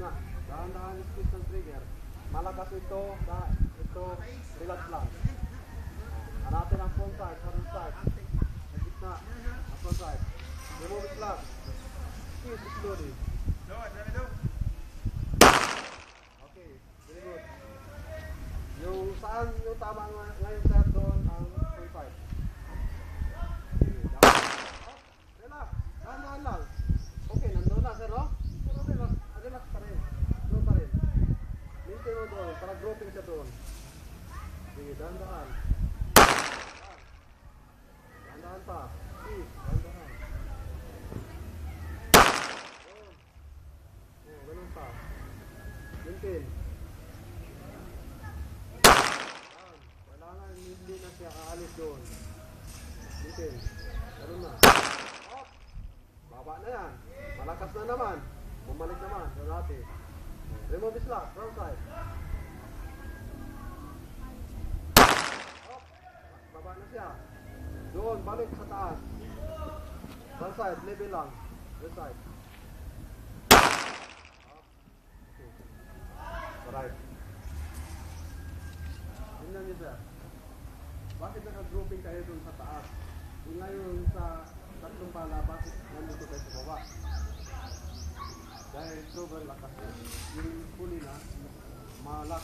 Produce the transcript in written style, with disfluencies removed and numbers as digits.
na. Dahan-dahan squeeze ng trigger. Malakas ito, ito, relax lang. Hanapin ang front side, front side. Sa gitna, ang front side. Remove it lang. Squeeze slowly. Okay, very good. Yung saan yung tama ngayon sir doon ang front side. Relax, dahan-dahan lang. Okay, nandoon na sir, no? Pero relax pa rin. Doon pa rin. Maintain mo doon, para grouping siya doon. Sige, dahan-dahan. Dahan-dahan pa. Sige, dahan-dahan. Oh, ganun pa. Maintain. Kailangan hindi na siya aalis doon. Maintain. Ganun na. Up. Baba na yan. Malakas na naman. Bumalik naman. Sa dati. Remove this lock. Front side. Up. Baba na siya. Doon. Balik sa taas. Front side. Level lang. This side. Up. Okay. Alright. Tingnan niyo sir. Bakit naka-grouping kayo doon sa taas? Yung ngayon sa tatlong pala, bakit nandito kayo sa baba? Dahil sobrang lakas na. Yung huli na, malak